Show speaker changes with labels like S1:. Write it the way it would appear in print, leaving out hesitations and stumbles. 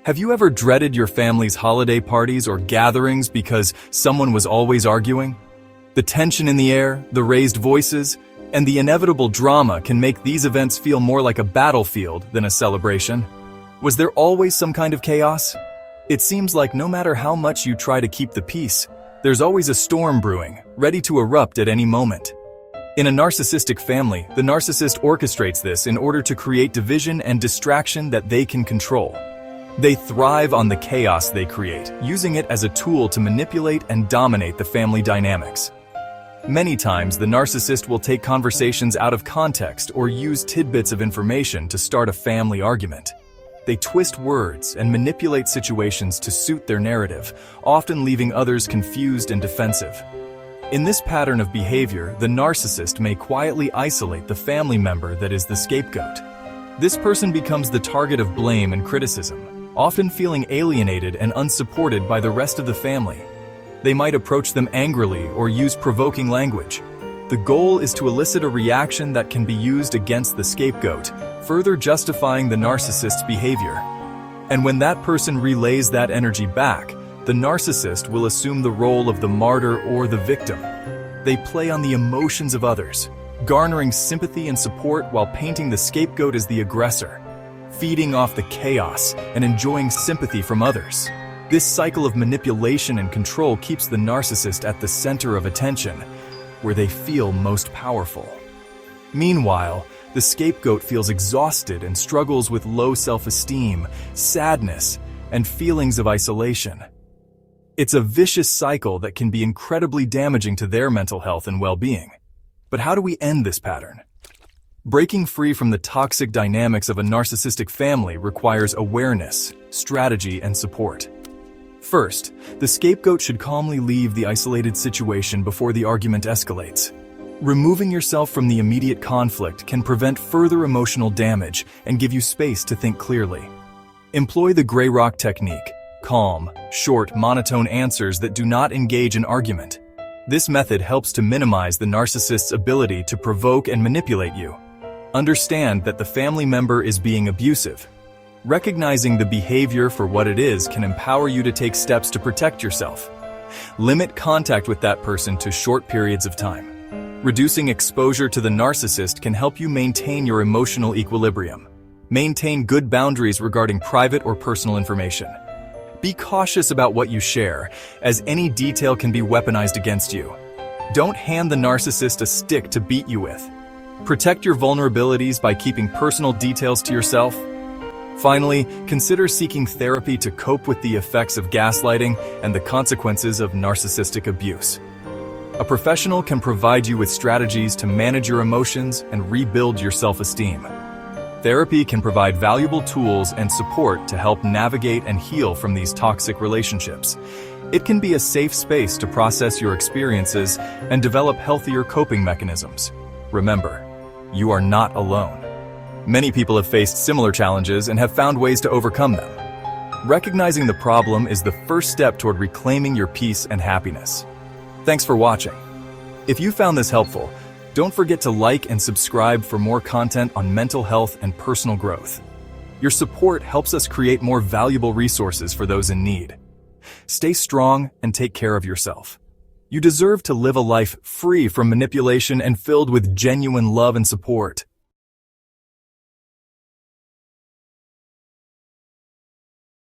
S1: Have you ever dreaded your family's holiday parties or gatherings because someone was always arguing? The tension in the air, the raised voices, and the inevitable drama can make these events feel more like a battlefield than a celebration. Was there always some kind of chaos? It seems like no matter how much you try to keep the peace, there's always a storm brewing, ready to erupt at any moment. In a narcissistic family, the narcissist orchestrates this in order to create division and distraction that they can control. They thrive on the chaos they create, using it as a tool to manipulate and dominate the family dynamics. Many times, the narcissist will take conversations out of context or use tidbits of information to start a family argument. They twist words and manipulate situations to suit their narrative, often leaving others confused and defensive. In this pattern of behavior, the narcissist may quietly isolate the family member that is the scapegoat. This person becomes the target of blame and criticism, often feeling alienated and unsupported by the rest of the family. They might approach them angrily or use provoking language. The goal is to elicit a reaction that can be used against the scapegoat, further justifying the narcissist's behavior. And when that person relays that energy back, the narcissist will assume the role of the martyr or the victim. They play on the emotions of others, garnering sympathy and support while painting the scapegoat as the aggressor, feeding off the chaos and enjoying sympathy from others. This cycle of manipulation and control keeps the narcissist at the center of attention, where they feel most powerful. Meanwhile, the scapegoat feels exhausted and struggles with low self-esteem, sadness, and feelings of isolation. It's a vicious cycle that can be incredibly damaging to their mental health and well-being. But how do we end this pattern? Breaking free from the toxic dynamics of a narcissistic family requires awareness, strategy, and support. First, the scapegoat should calmly leave the isolated situation before the argument escalates. Removing yourself from the immediate conflict can prevent further emotional damage and give you space to think clearly. Employ the gray rock technique: calm, short, monotone answers that do not engage in argument. This method helps to minimize the narcissist's ability to provoke and manipulate you. Understand that the family member is being abusive. Recognizing the behavior for what it is can empower you to take steps to protect yourself. Limit contact with that person to short periods of time. Reducing exposure to the narcissist can help you maintain your emotional equilibrium. Maintain good boundaries regarding private or personal information. Be cautious about what you share, as any detail can be weaponized against you. Don't hand the narcissist a stick to beat you with. Protect your vulnerabilities by keeping personal details to yourself. Finally, consider seeking therapy to cope with the effects of gaslighting and the consequences of narcissistic abuse. A professional can provide you with strategies to manage your emotions and rebuild your self-esteem. Therapy can provide valuable tools and support to help navigate and heal from these toxic relationships. It can be a safe space to process your experiences and develop healthier coping mechanisms. Remember, you are not alone. Many people have faced similar challenges and have found ways to overcome them. Recognizing the problem is the first step toward reclaiming your peace and happiness. Thanks for watching. If you found this helpful, don't forget to like and subscribe for more content on mental health and personal growth. Your support helps us create more valuable resources for those in need. Stay strong and take care of yourself. You deserve to live a life free from manipulation and filled with genuine love and support.